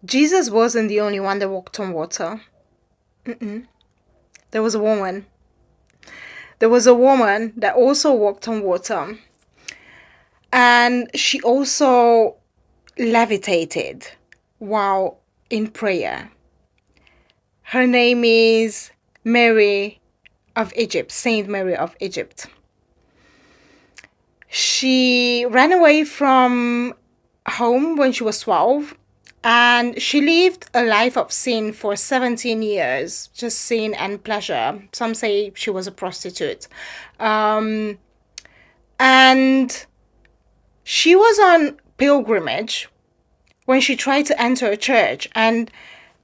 Jesus wasn't the only one that walked on water. Mm-mm. There was a woman. There was a woman that also walked on water. And she also levitated while in prayer. Her name is Mary of Egypt, Saint Mary of Egypt. She ran away from home when she was 12, and she lived a life of sin for 17 years, just sin and pleasure. Some say she was a prostitute. Um, and she was on pilgrimage when she tried to enter a church, and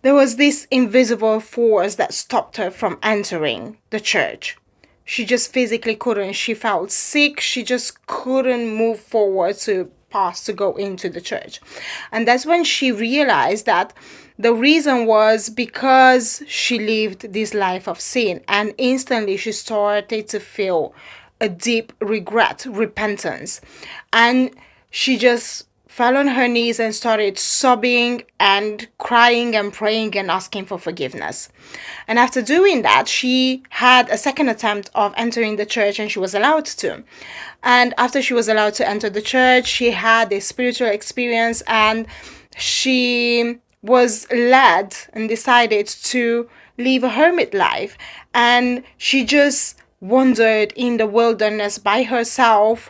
there was this invisible force that stopped her from entering the church. She just physically couldn't. She felt sick. She just couldn't move forward to go into the church. And that's when she realized that the reason was because she lived this life of sin. And instantly she started to feel a deep regret, repentance. And she just fell on her knees and started sobbing and crying and praying and asking for forgiveness. And after doing that, she had a second attempt of entering the church, and she was allowed to. And after she was allowed to enter the church, she had a spiritual experience, and she was led and decided to live a hermit life. And she just wandered in the wilderness by herself,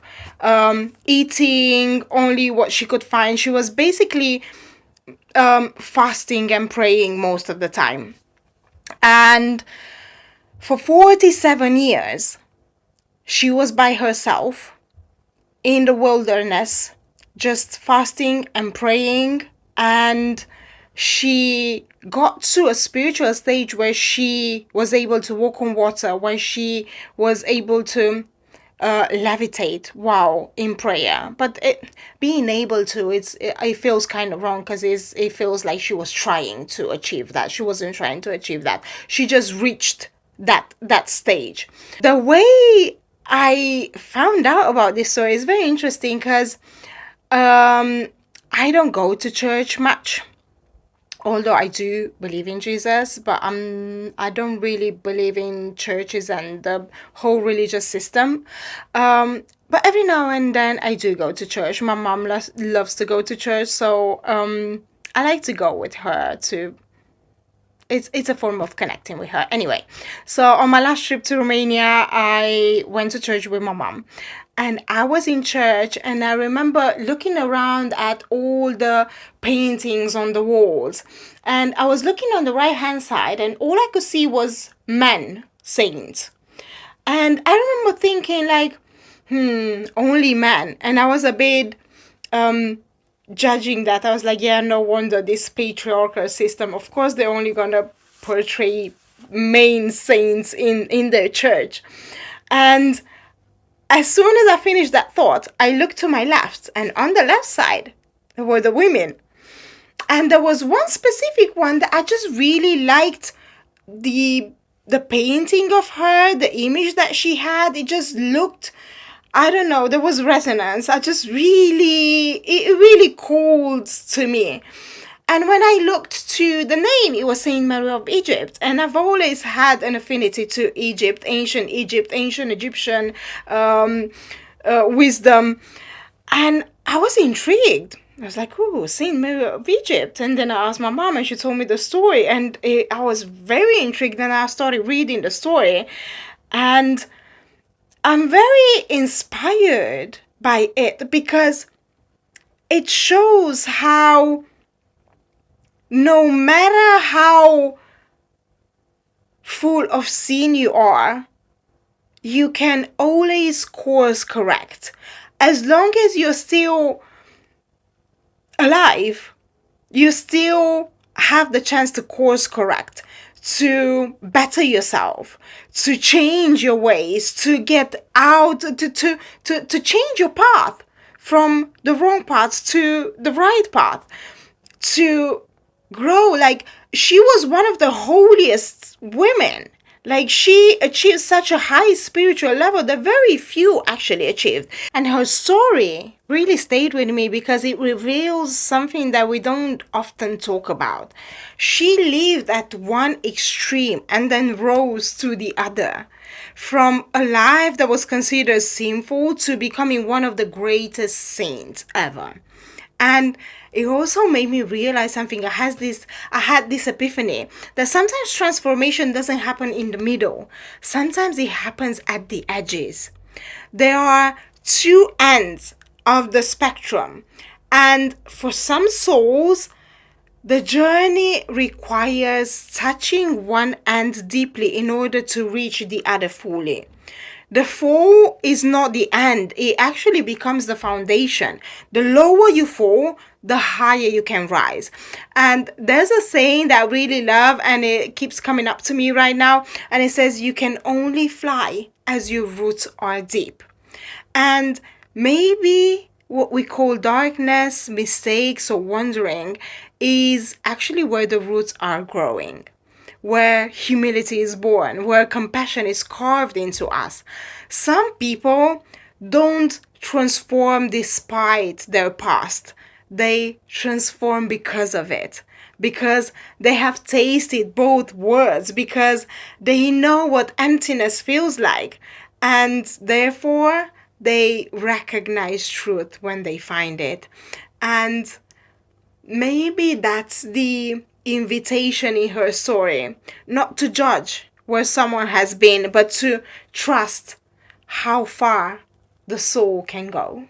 eating only what she could find. She was basically fasting and praying most of the time. And for 47 years, she was by herself in the wilderness, just fasting and praying. And she got to a spiritual stage where she was able to walk on water, where she was able to levitate while in prayer. But being able to, it feels kind of wrong, because it feels like she was trying to achieve that. She wasn't trying to achieve that. She just reached that stage. The way I found out about this story is very interesting, because I don't go to church much, although I do believe in Jesus, but I don't really believe in churches and the whole religious system. But every now and then I do go to church. My mom loves to go to church, so I like to go with her to. It's a form of connecting with her. Anyway, so on my last trip to Romania, I went to church with my mom. And I was in church, and I remember looking around at all the paintings on the walls. And I was looking on the right-hand side, and all I could see was men, saints. And I remember thinking, like, only men. And I was a bit judging that. I was like, yeah, no wonder this patriarchal system. Of course, they're only gonna portray main saints in their church. And as soon as I finished that thought, I looked to my left, and on the left side were the women. And there was one specific one that I just really liked the painting of her, the image that she had. It just looked, I don't know, there was resonance. It really called to me. And when I looked to the name, it was Saint Mary of Egypt. And I've always had an affinity to Egypt, ancient Egyptian wisdom. And I was intrigued. I was like, oh, Saint Mary of Egypt. And then I asked my mom, and she told me the story. And I was very intrigued, and I started reading the story. And I'm very inspired by it, because it shows how no matter how full of sin you are, you can always course correct. As long as you're still alive, you still have the chance to course correct, to better yourself, to change your ways, to get out, to change your path from the wrong path to the right path, to grow. Like, she was one of the holiest women Like, she achieved such a high spiritual level that very few actually achieved. And her story really stayed with me because it reveals something that we don't often talk about. She lived at one extreme and then rose to the other. From a life that was considered sinful to becoming one of the greatest saints ever. And it also made me realize something. I had this epiphany that sometimes transformation doesn't happen in the middle. Sometimes it happens at the edges. There are two ends of the spectrum. And for some souls, the journey requires touching one end deeply in order to reach the other fully. The fall is not the end, it actually becomes the foundation. The lower you fall, the higher you can rise. And there's a saying that I really love, and it keeps coming up to me right now, and it says, "You can only fly as your roots are deep." And maybe what we call darkness, mistakes, or wandering is actually where the roots are growing, where humility is born, where compassion is carved into us. Some people don't transform despite their past, they transform because of it. Because they have tasted both worlds, because they know what emptiness feels like, and therefore they recognize truth when they find it. And maybe that's the invitation in her story, not to judge where someone has been, but to trust how far the soul can go.